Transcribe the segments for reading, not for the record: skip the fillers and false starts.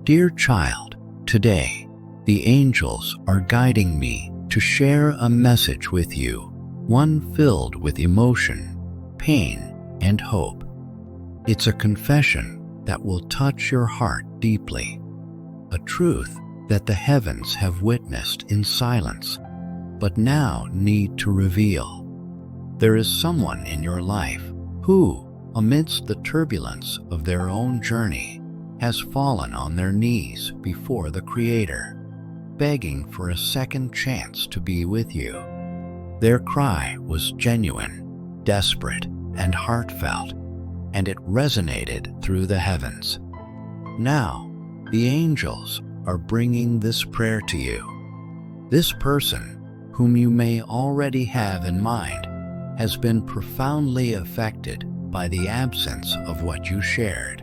Dear child, today, the angels are guiding me to share a message with you, one filled with emotion, pain, and hope. It's a confession that will touch your heart deeply, a truth that the heavens have witnessed in silence, but now need to reveal. There is someone in your life who, amidst the turbulence of their own journey, has fallen on their knees before the Creator, begging for a second chance to be with you. Their cry was genuine, desperate, and heartfelt, and it resonated through the heavens. Now, the angels are bringing this prayer to you. This person, whom you may already have in mind, has been profoundly affected by the absence of what you shared.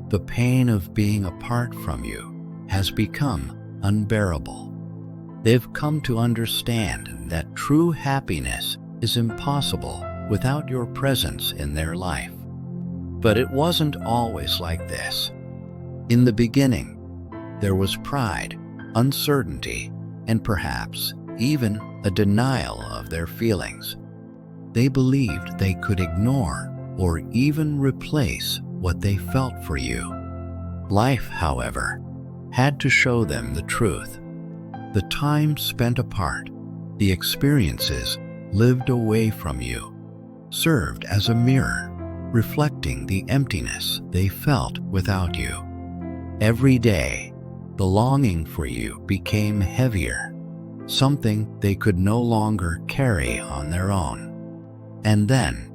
The pain of being apart from you has become unbearable. They've come to understand that true happiness is impossible without your presence in their life. But it wasn't always like this. In the beginning, there was pride, uncertainty, and perhaps even a denial of their feelings. They believed they could ignore or even replace what they felt for you. Life, however, had to show them the truth. The time spent apart, the experiences lived away from you, served as a mirror, reflecting the emptiness they felt without you. Every day, the longing for you became heavier, something they could no longer carry on their own. And then,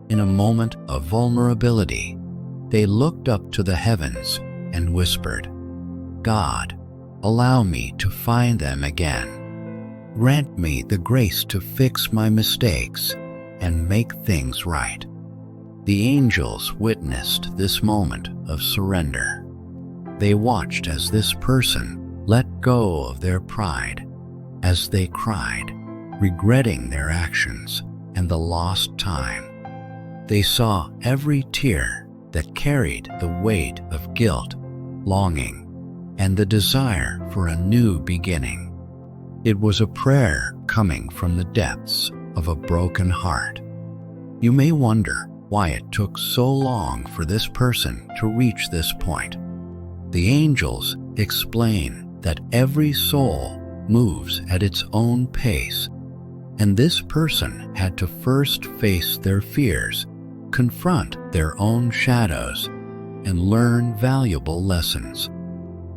in a moment of vulnerability, they looked up to the heavens and whispered, "God, allow me to find them again. Grant me the grace to fix my mistakes and make things right." The angels witnessed this moment of surrender. They watched as this person let go of their pride, as they cried, regretting their actions and the lost time. They saw every tear that carried the weight of guilt, longing, and the desire for a new beginning. It was a prayer coming from the depths of a broken heart. You may wonder why it took so long for this person to reach this point. The angels explain that every soul moves at its own pace, and this person had to first face their fears, confront their own shadows, and learn valuable lessons.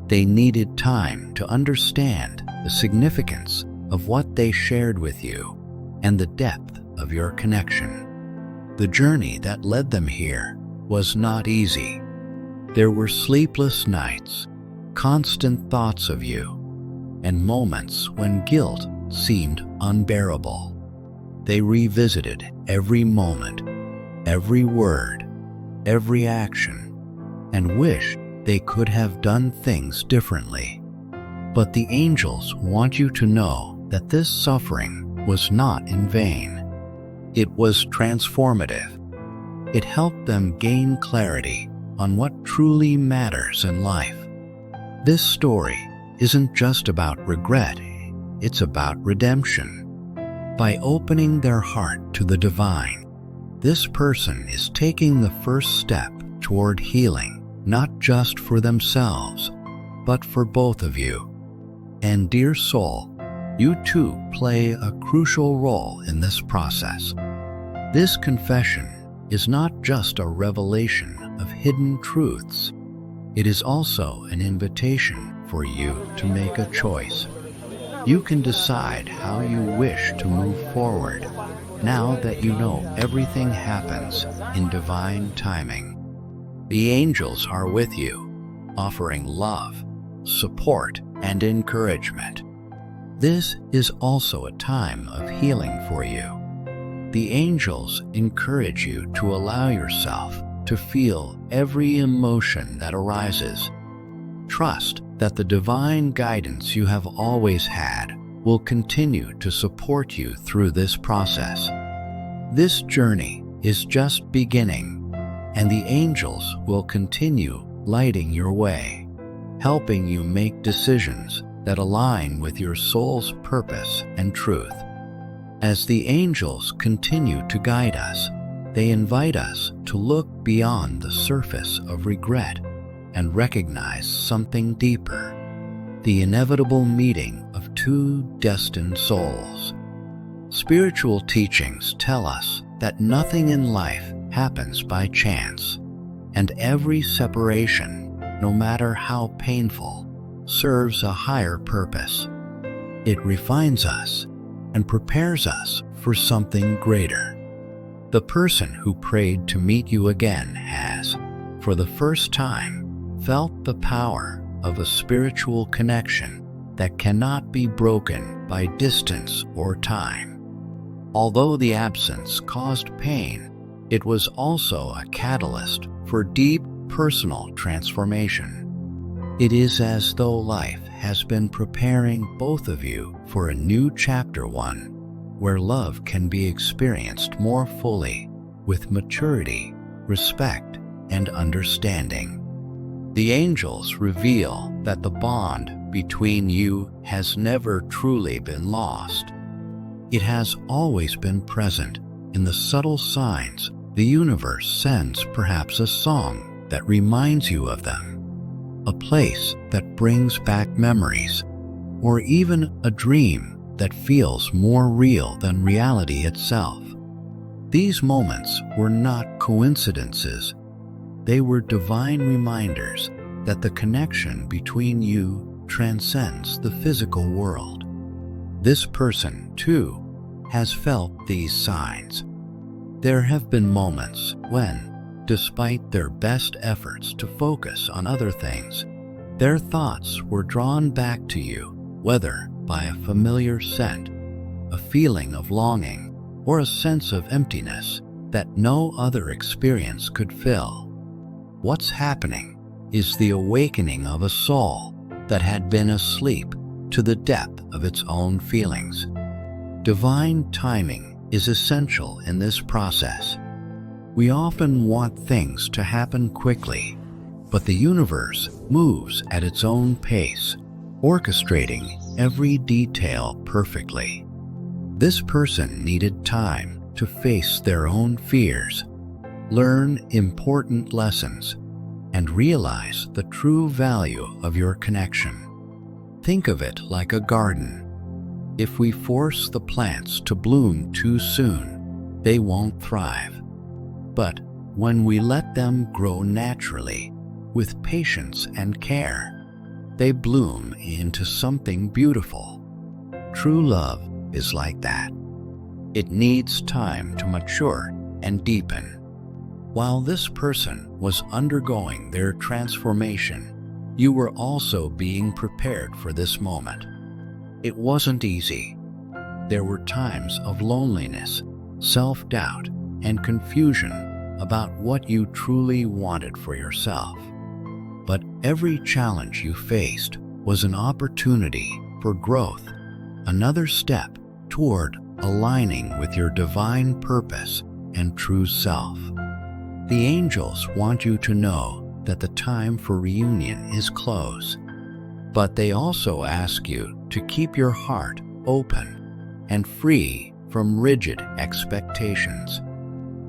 They needed time to understand the significance of what they shared with you and the depth of your connection. The journey that led them here was not easy. There were sleepless nights, constant thoughts of you, and moments when guilt seemed unbearable. They revisited every moment, every word, every action, and wished they could have done things differently. But the angels want you to know that this suffering was not in vain. It was transformative. It helped them gain clarity on what truly matters in life. This story isn't just about regret, it's about redemption. By opening their heart to the divine, this person is taking the first step toward healing, not just for themselves, but for both of you. And dear soul, you too play a crucial role in this process. This confession is not just a revelation of hidden truths. It is also an invitation for you to make a choice. You can decide how you wish to move forward, now that you know everything happens in divine timing. The angels are with you, offering love, support, and encouragement. This is also a time of healing for you. The angels encourage you to allow yourself to feel every emotion that arises. Trust that the divine guidance you have always had will continue to support you through this process. This journey is just beginning, and the angels will continue lighting your way. helping you make decisions that align with your soul's purpose and truth. As the angels continue to guide us, they invite us to look beyond the surface of regret and recognize something deeper: the inevitable meeting of two destined souls. Spiritual teachings tell us that nothing in life happens by chance, and every separation, no matter how painful, serves a higher purpose. It refines us and prepares us for something greater. The person who prayed to meet you again has, for the first time, felt the power of a spiritual connection that cannot be broken by distance or time. Although the absence caused pain, it was also a catalyst for deep personal transformation. It is as though life has been preparing both of you for a new chapter one, where love can be experienced more fully, with maturity, respect, and understanding. The angels reveal that the bond between you has never truly been lost. It has always been present in the subtle signs the universe sends, perhaps a song that reminds you of them, a place that brings back memories, or even a dream that feels more real than reality itself. These moments were not coincidences. They were divine reminders that the connection between you transcends the physical world. This person, too, has felt these signs. There have been moments when, despite their best efforts to focus on other things, their thoughts were drawn back to you, whether by a familiar scent, a feeling of longing, or a sense of emptiness that no other experience could fill. What's happening is the awakening of a soul that had been asleep to the depth of its own feelings. Divine timing is essential in this process. We often want things to happen quickly, but the universe moves at its own pace, orchestrating every detail perfectly. This person needed time to face their own fears, learn important lessons, and realize the true value of your connection. Think of it like a garden. If we force the plants to bloom too soon, they won't thrive. But when we let them grow naturally, with patience and care, they bloom into something beautiful. True love is like that. It needs time to mature and deepen. While this person was undergoing their transformation, you were also being prepared for this moment. It wasn't easy. There were times of loneliness, self-doubt, and confusion about what you truly wanted for yourself. But every challenge you faced was an opportunity for growth, another step toward aligning with your divine purpose and true self. The angels want you to know that the time for reunion is close, but they also ask you to keep your heart open and free from rigid expectations.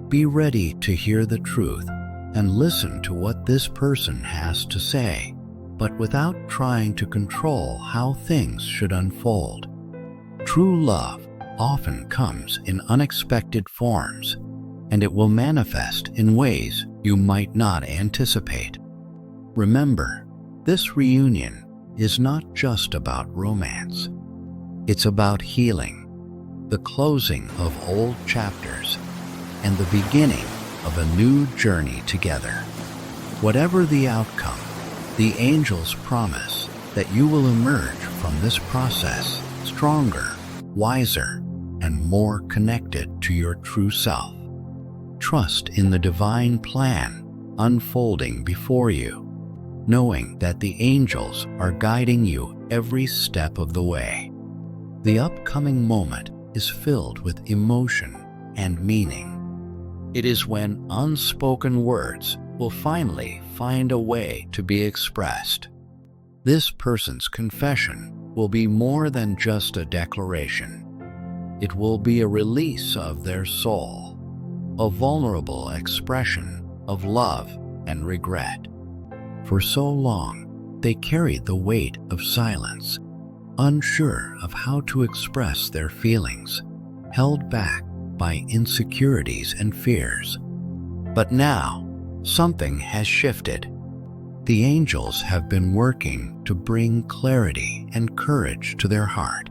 Be ready to hear the truth and listen to what this person has to say, but without trying to control how things should unfold. True love often comes in unexpected forms, and it will manifest in ways you might not anticipate. Remember, this reunion is not just about romance. It's about healing, the closing of old chapters, and the beginning of a new journey together. Whatever the outcome, the angels promise that you will emerge from this process stronger, wiser, and more connected to your true self. Trust in the divine plan unfolding before you, knowing that the angels are guiding you every step of the way. The upcoming moment is filled with emotion and meaning. It is when unspoken words will finally find a way to be expressed. This person's confession will be more than just a declaration. It will be a release of their soul, a vulnerable expression of love and regret. For so long, they carried the weight of silence, unsure of how to express their feelings, held back by insecurities and fears. But now, something has shifted. The angels have been working to bring clarity and courage to their heart,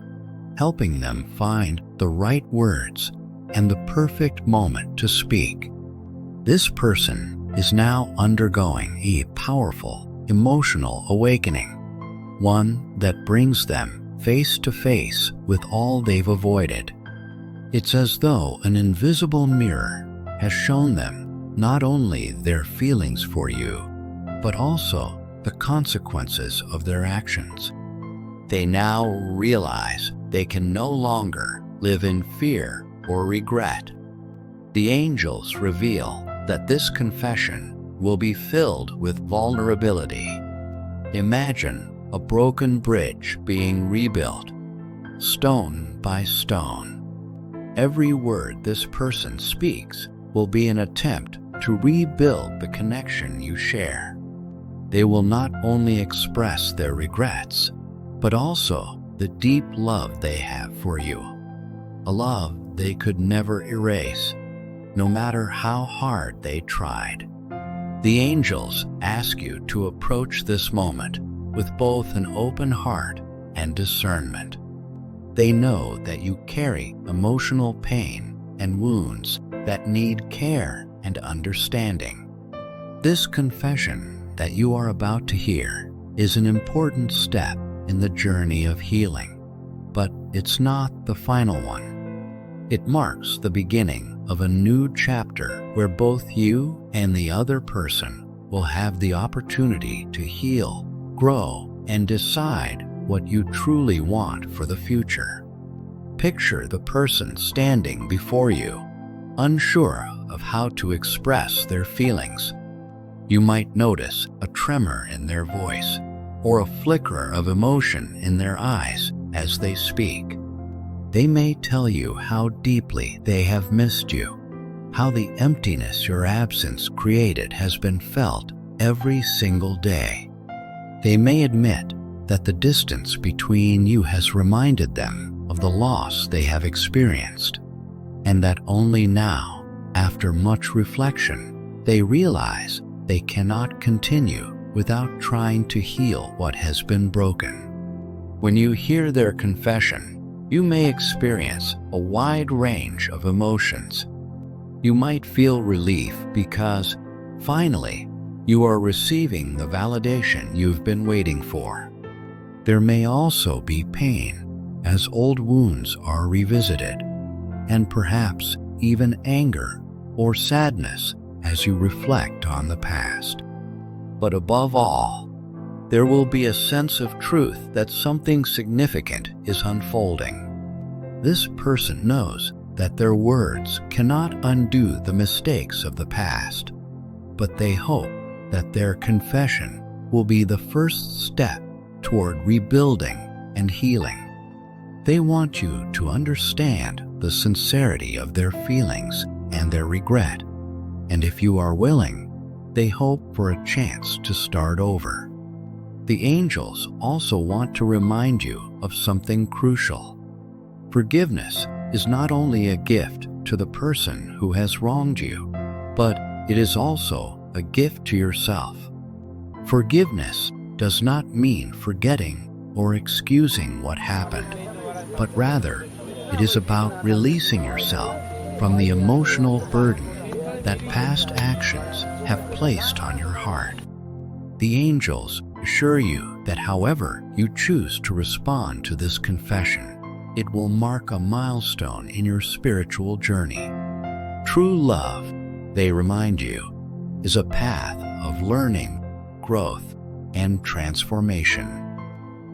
helping them find the right words and the perfect moment to speak. This person is now undergoing a powerful emotional awakening, one that brings them face to face with all they've avoided. It's as though an invisible mirror has shown them not only their feelings for you, but also the consequences of their actions. They now realize they can no longer live in fear or regret. The angels reveal that this confession will be filled with vulnerability. Imagine a broken bridge being rebuilt, stone by stone. Every word this person speaks will be an attempt to rebuild the connection you share. They will not only express their regrets, but also the deep love they have for you, a love they could never erase, no matter how hard they tried. The angels ask you to approach this moment with both an open heart and discernment. They know that you carry emotional pain and wounds that need care and understanding. This confession that you are about to hear is an important step in the journey of healing, but it's not the final one. It marks the beginning of a new chapter where both you and the other person will have the opportunity to heal, grow, and decide what you truly want for the future. Picture the person standing before you, unsure of how to express their feelings. You might notice a tremor in their voice or a flicker of emotion in their eyes as they speak. They may tell you how deeply they have missed you, how the emptiness your absence created has been felt every single day. They may admit that the distance between you has reminded them of the loss they have experienced, and that only now, after much reflection, they realize they cannot continue without trying to heal what has been broken. When you hear their confession, you may experience a wide range of emotions. You might feel relief because, finally, you are receiving the validation you've been waiting for. There may also be pain as old wounds are revisited, and perhaps even anger or sadness as you reflect on the past. But above all, there will be a sense of truth that something significant is unfolding. This person knows that their words cannot undo the mistakes of the past, but they hope that their confession will be the first step toward rebuilding and healing. They want you to understand the sincerity of their feelings and their regret, and if you are willing, they hope for a chance to start over. The angels also want to remind you of something crucial. Forgiveness is not only a gift to the person who has wronged you, but it is also a gift to yourself. Forgiveness does not mean forgetting or excusing what happened, but rather it is about releasing yourself from the emotional burden that past actions have placed on your heart. The angels assure you that however you choose to respond to this confession, it will mark a milestone in your spiritual journey. True love, they remind you, is a path of learning, growth, and transformation.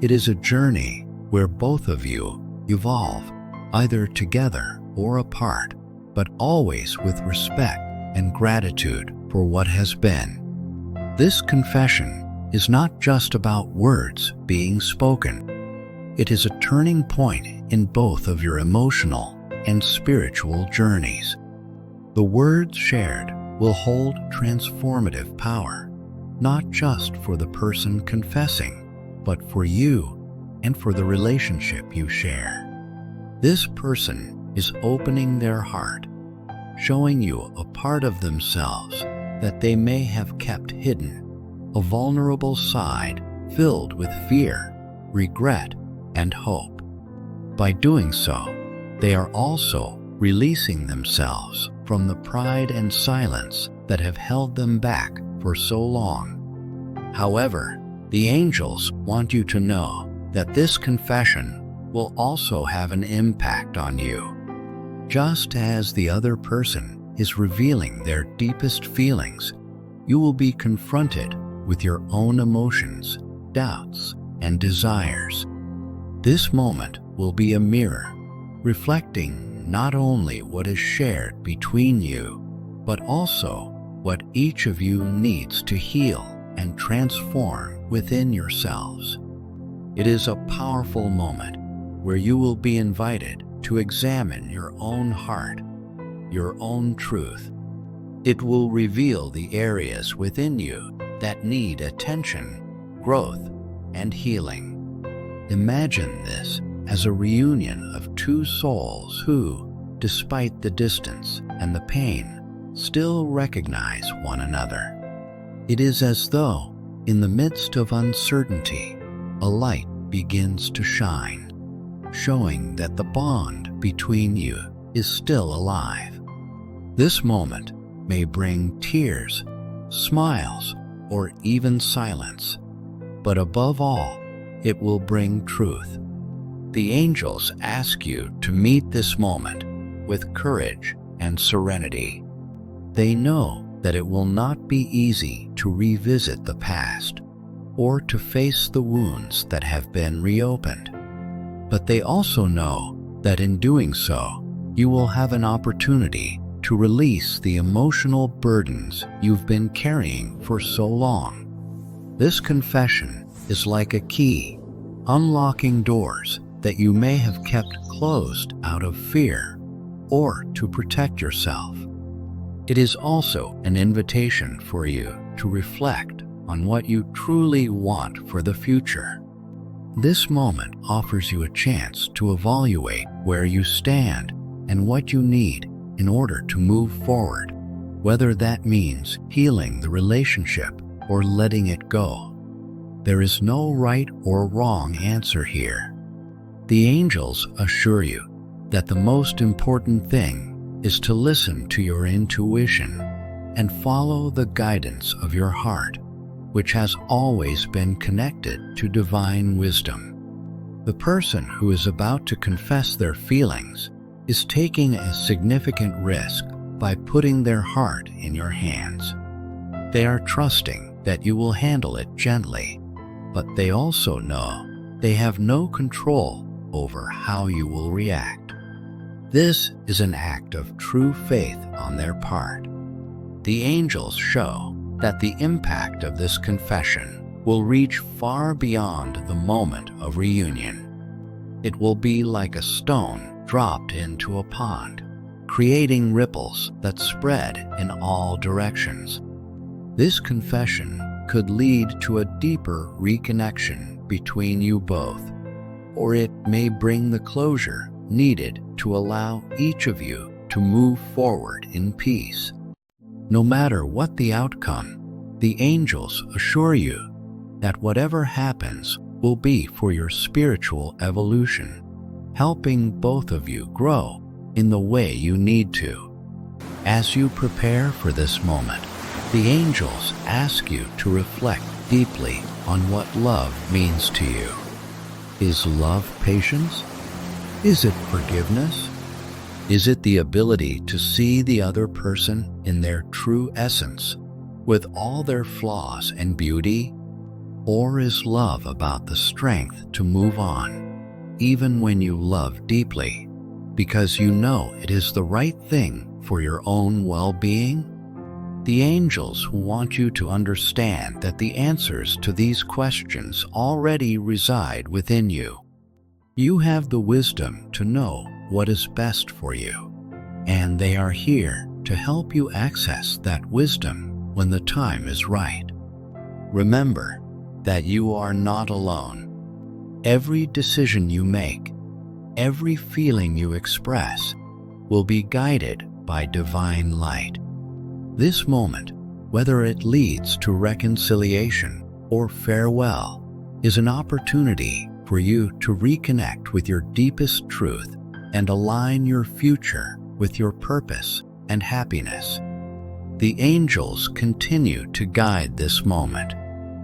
It is a journey where both of you evolve, either together or apart, but always with respect and gratitude for what has been. This confession is not just about words being spoken. It is a turning point in both of your emotional and spiritual journeys. The words shared will hold transformative power, not just for the person confessing, but for you and for the relationship you share. This person is opening their heart, showing you a part of themselves that they may have kept hidden, a vulnerable side filled with fear, regret, and hope. By doing so, they are also releasing themselves from the pride and silence that have held them back for so long. However, the angels want you to know that this confession will also have an impact on you. Just as the other person is revealing their deepest feelings, you will be confronted with your own emotions, doubts, and desires. This moment will be a mirror, reflecting not only what is shared between you, but also what each of you needs to heal and transform within yourselves. It is a powerful moment where you will be invited to examine your own heart, your own truth. It will reveal the areas within you that need attention, growth, and healing. Imagine this as a reunion of two souls who, despite the distance and the pain, still recognize one another. It is as though, in the midst of uncertainty, a light begins to shine, showing that the bond between you is still alive. This moment may bring tears, smiles, or even silence, but above all, it will bring truth. The angels ask you to meet this moment with courage and serenity. They know that it will not be easy to revisit the past or to face the wounds that have been reopened. But they also know that in doing so, you will have an opportunity to release the emotional burdens you've been carrying for so long. This confession is like a key, unlocking doors that you may have kept closed out of fear or to protect yourself. It is also an invitation for you to reflect on what you truly want for the future. This moment offers you a chance to evaluate where you stand and what you need in order to move forward, whether that means healing the relationship or letting it go. There is no right or wrong answer here. The angels assure you that the most important thing is to listen to your intuition and follow the guidance of your heart, which has always been connected to divine wisdom. The person who is about to confess their feelings is taking a significant risk by putting their heart in your hands. They are trusting that you will handle it gently, but they also know they have no control over how you will react. This is an act of true faith on their part. The angels show that the impact of this confession will reach far beyond the moment of reunion. It will be like a stone dropped into a pond, creating ripples that spread in all directions. This confession could lead to a deeper reconnection between you both, or it may bring the closure needed to allow each of you to move forward in peace. No matter what the outcome, the angels assure you that whatever happens will be for your spiritual evolution, helping both of you grow in the way you need to. As you prepare for this moment, the angels ask you to reflect deeply on what love means to you. Is love patience? Is it forgiveness? Is it the ability to see the other person in their true essence, with all their flaws and beauty? Or is love about the strength to move on, even when you love deeply, because you know it is the right thing for your own well-being? The angels want you to understand that the answers to these questions already reside within you. You have the wisdom to know what is best for you, and they are here to help you access that wisdom when the time is right. Remember that you are not alone. Every decision you make, every feeling you express, will be guided by divine light. This moment, whether it leads to reconciliation or farewell, is an opportunity for you to reconnect with your deepest truth and align your future with your purpose and happiness. The angels continue to guide this moment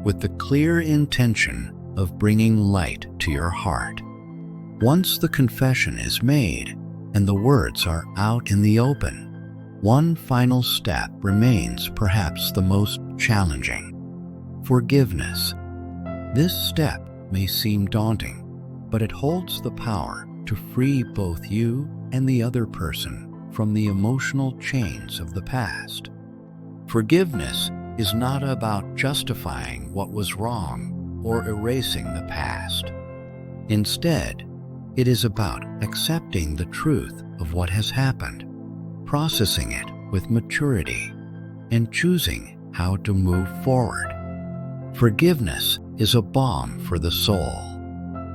with the clear intention of bringing light to your heart. Once the confession is made and the words are out in the open, one final step remains, perhaps the most challenging: forgiveness. This step may seem daunting, but it holds the power to free both you and the other person from the emotional chains of the past. Forgiveness is not about justifying what was wrong or erasing the past. Instead, it is about accepting the truth of what has happened, processing it with maturity, and choosing how to move forward. Forgiveness is a balm for the soul,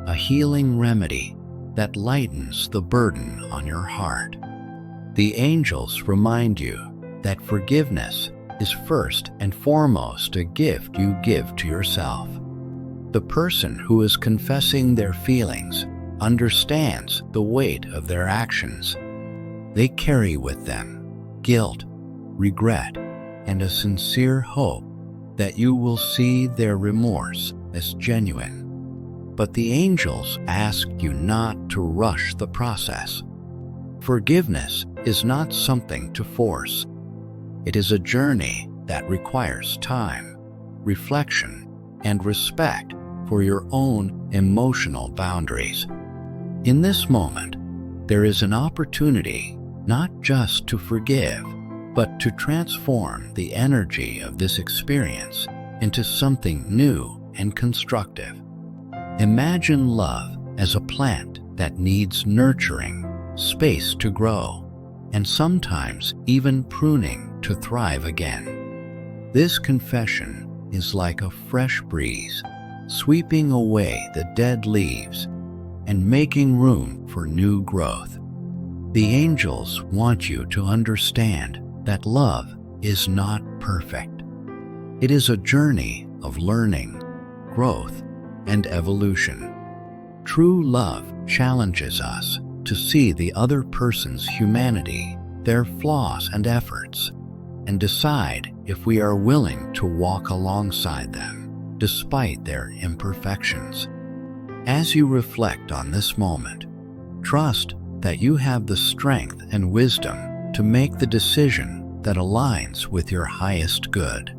a healing remedy that lightens the burden on your heart. The angels remind you that forgiveness is first and foremost a gift you give to yourself. The person who is confessing their feelings understands the weight of their actions. They carry with them guilt, regret, and a sincere hope that you will see their remorse as genuine. But the angels ask you not to rush the process. Forgiveness is not something to force. It is a journey that requires time, reflection, and respect for your own emotional boundaries. In this moment, there is an opportunity not just to forgive, but to transform the energy of this experience into something new and constructive. Imagine love as a plant that needs nurturing, space to grow, and sometimes even pruning to thrive again. This confession is like a fresh breeze, sweeping away the dead leaves and making room for new growth. The angels want you to understand that love is not perfect. It is a journey of learning, growth, and evolution. True love challenges us to see the other person's humanity, their flaws and efforts, and decide if we are willing to walk alongside them despite their imperfections. As you reflect on this moment, trust that you have the strength and wisdom to make the decision that aligns with your highest good.